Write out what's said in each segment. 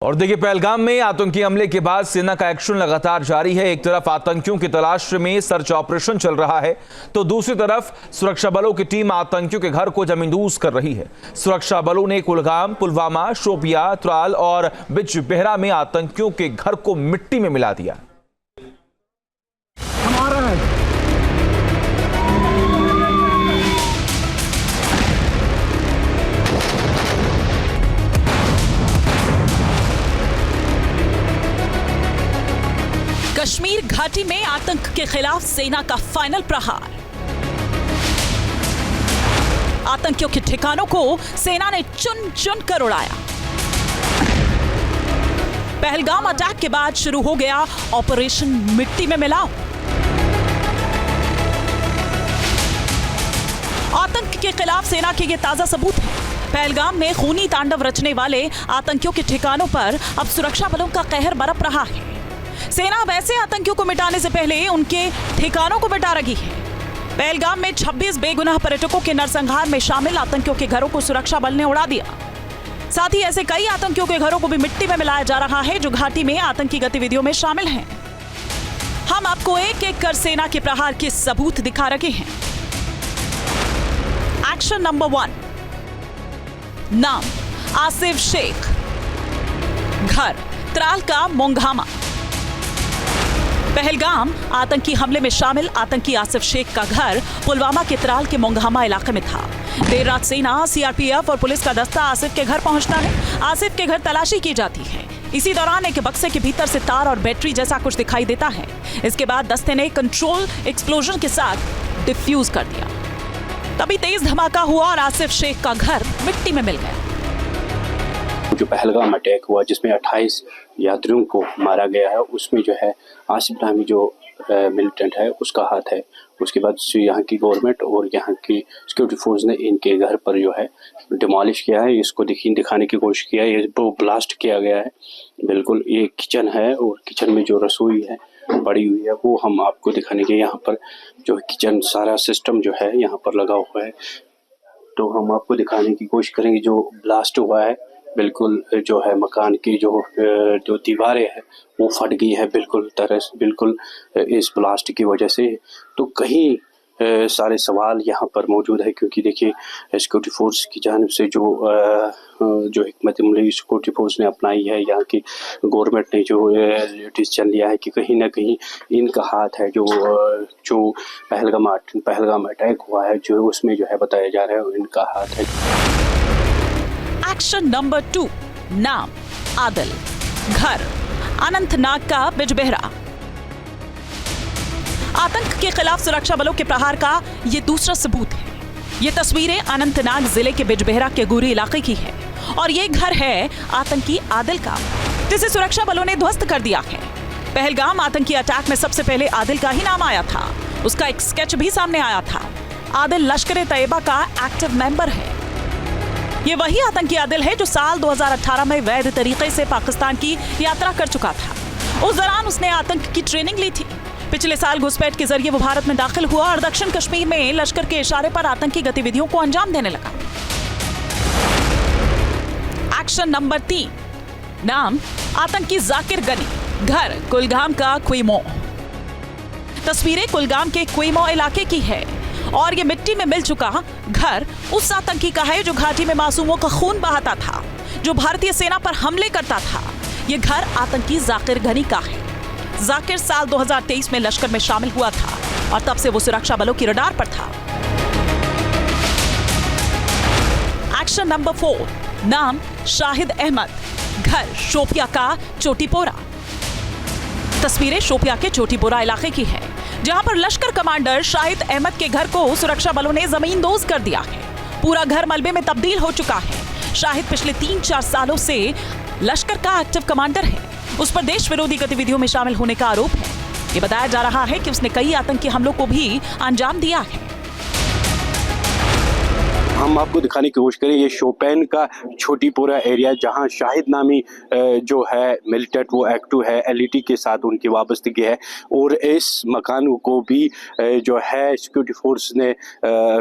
और देखिए, पहलगाम में आतंकी हमले के बाद सेना का एक्शन लगातार जारी है। एक तरफ आतंकियों की तलाश में सर्च ऑपरेशन चल रहा है, तो दूसरी तरफ सुरक्षा बलों की टीम आतंकियों के घर को जमींदोज कर रही है। सुरक्षा बलों ने कुलगाम, पुलवामा, शोपिया, त्राल और बिजबेहरा में आतंकियों के घर को मिट्टी में मिला दिया। कश्मीर घाटी में आतंक के खिलाफ सेना का फाइनल प्रहार। आतंकियों के ठिकानों को सेना ने चुन चुन कर उड़ाया। पहलगाम अटैक के बाद शुरू हो गया ऑपरेशन मिट्टी में मिलाओ। आतंक के खिलाफ सेना के ये ताजा सबूत है। पहलगाम में खूनी तांडव रचने वाले आतंकियों के ठिकानों पर अब सुरक्षा बलों का कहर बरप रहा है। सेना वैसे आतंकियों को मिटाने से पहले उनके ठिकानों को मिटा रही है। पहलगाम में 26 बेगुनाह पर्यटकों के नरसंहार में शामिल आतंकियों के घरों को सुरक्षा बल ने उड़ा दिया। साथ ही ऐसे कई आतंकियों के घरों को भी मिट्टी में मिलाया जा रहा है जो घाटी में आतंकी गतिविधियों में शामिल हैं। हम आपको एक एक कर सेना के प्रहार के सबूत दिखा रहे हैं। Action number 1। नाम आसिफ शेख, घर त्राल का मोंघामा। पहलगाम आतंकी हमले में शामिल आतंकी आसिफ शेख का घर पुलवामा के त्राल के मोंघामा इलाके में था। देर रात सेना, सीआरपीएफ और पुलिस का दस्ता आसिफ के घर पहुंचता है। आसिफ के घर तलाशी की जाती है। इसी दौरान एक बक्से के भीतर से तार और बैटरी जैसा कुछ दिखाई देता है। इसके बाद दस्ते ने कंट्रोल एक्सप्लोजन के साथ डिफ्यूज कर दिया। तभी तेज धमाका हुआ और आसिफ शेख का घर मिट्टी में मिल गया। जो पहलगाम अटैक हुआ जिसमें 28 यात्रियों को मारा गया है, उसमें जो है आसिफ नामी जो मिलिटेंट है उसका हाथ है। उसके बाद यहाँ की गवर्नमेंट और यहाँ की सिक्योरिटी फोर्स ने इनके घर पर जो है डिमोलिश किया है। इसको दिखाने की कोशिश किया है। ये ब्लास्ट किया गया है। बिल्कुल ये किचन है और किचन में जो रसोई है पड़ी हुई है वो हम आपको दिखाने के, यहाँ पर जो किचन सारा सिस्टम जो है यहाँ पर लगा हुआ है, तो हम आपको दिखाने की कोशिश करेंगे। जो ब्लास्ट हुआ है बिल्कुल जो है मकान की जो दीवारें हैं वो फट गई है बिल्कुल इस ब्लास्ट की वजह से। तो कहीं सारे सवाल यहाँ पर मौजूद है, क्योंकि देखिए सिक्योरिटी फोर्स की जानिब से जो हिकमत अमली सिक्योरिटी फोर्स ने अपनाई है, यहाँ की गवर्नमेंट ने जो डिसीजन लिया है कि कहीं ना कहीं इनका हाथ है। जो पहलगाम अटैक हुआ है जो उसमें जो है बताया जा रहा है इनका हाथ है। Action number 2। नाम आदिल, घर अनंतनाग का बिजबेहरा। आतंक के खिलाफ सुरक्षा बलों के प्रहार का ये दूसरा सबूत है। ये तस्वीरें अनंतनाग जिले के बिजबेहरा के गुरी इलाके की है और ये घर है आतंकी आदिल का, जिसे सुरक्षा बलों ने ध्वस्त कर दिया है। पहलगाम आतंकी अटैक में सबसे पहले आदिल का ही नाम आया था। उसका एक स्केच भी सामने आया था। आदिल लश्कर-ए-तैयबा का एक्टिव मेंबर है। ये वही आतंकी आदिल है जो साल 2018 में वैध तरीके से पाकिस्तान की यात्रा कर चुका था। उस दौरान उसने आतंक की ट्रेनिंग ली थी। पिछले साल घुसपैठ के जरिए वो भारत में दाखिल हुआ और दक्षिण कश्मीर में लश्कर के इशारे पर आतंकी गतिविधियों को अंजाम देने लगा। Action number 3। नाम आतंकी जाकिर गनी, घर कुलगाम का क्वीमो। तस्वीरें कुलगाम के क्वीमो इलाके की है और ये मिट्टी में मिल चुका घर उस आतंकी का है जो घाटी में मासूमों का खून बहाता था, जो भारतीय सेना पर हमले करता था। ये घर आतंकी जाकिर गनी का है। जाकिर साल 2023 में लश्कर में शामिल हुआ था और तब से वो सुरक्षा बलों की रडार पर था। Action number 4। नाम शाहिद अहमद, घर शोपिया का चोटीपोरा। तस्वीरें शोपिया के चोटीपोरा इलाके की है, जहां पर लश्कर कमांडर शाहिद अहमद के घर को सुरक्षा बलों ने जमींदोज कर दिया है। पूरा घर मलबे में तब्दील हो चुका है। शाहिद पिछले 3-4 सालों से लश्कर का एक्टिव कमांडर है। उस पर देश विरोधी गतिविधियों में शामिल होने का आरोप है। ये बताया जा रहा है कि उसने कई आतंकी हमलों को भी अंजाम दिया है। हम आपको दिखाने की कोशिश करें, ये शोपियान का छोटीपुरा एरिया जहां शाहिद नामी जो है मिलिटेंट वो एक्टिव है, एलईटी के साथ उनकी वाबस्तगी है। और इस मकान को भी जो है सिक्योरिटी फोर्स ने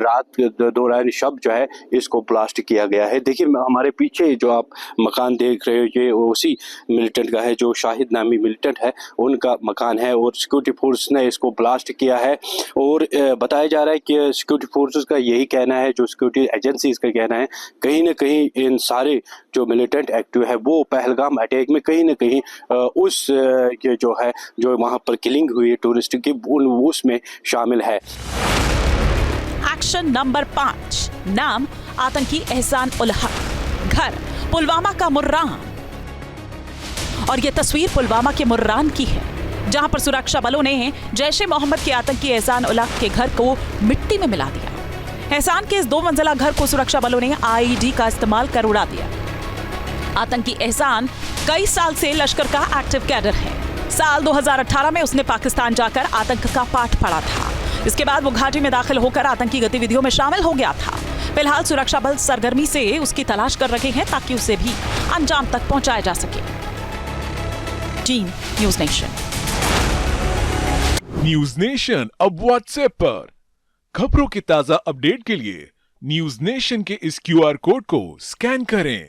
रात के दौरान शब जो है इसको ब्लास्ट किया गया है। देखिए हमारे पीछे जो आप मकान देख रहे हो ये उसी मिलिटेंट का है, जो शाहिद नामी मिलिटेंट है उनका मकान है, और सिक्योरिटी फोर्स ने इसको ब्लास्ट किया है। और बताया जा रहा है कि सिक्योरिटी फोर्सेस का यही कहना है, जो सिक्योरिटी एजेंसीज का कहना है, कहीं ना कहीं इन सारे जो मिलिटेंट एक्टिव है वो पहलगाम अटैक में कहीं ना कहीं उस ये जो है जो वहाँ पर किलिंग हुई है टूरिस्ट की उसमें शामिल है। एक्शन नंबर 5, नाम आतंकी एहसान उल हक, घर पुलवामा का मुर्रान। और ये तस्वीर पुलवामा के मुर्रान की है, जहां पर सुरक्षा बलों ने जैश ए मोहम्मद के आतंकी एहसान उल हक के घर को मिट्टी में मिला दिया। एहसान के इस 2 मंजिला घर को सुरक्षा बलों ने आईईडी का इस्तेमाल कर उड़ा दिया। आतंकी एहसान कई साल से लश्कर का एक्टिव कैडर है। साल 2018 में उसने पाकिस्तान जाकर आतंक का पाठ पढ़ा था। इसके बाद वो घाटी में दाखिल होकर आतंकी गतिविधियों में शामिल हो गया था। फिलहाल सुरक्षा बल सरगर्मी से उसकी तलाश कर रहे हैं ताकि उसे भी अंजाम तक पहुंचाया जा सके। Team news nation. News nation अब व्हाट्सएप पर खबरों के ताजा अपडेट के लिए न्यूज़ नेशन के इस QR कोड को स्कैन करें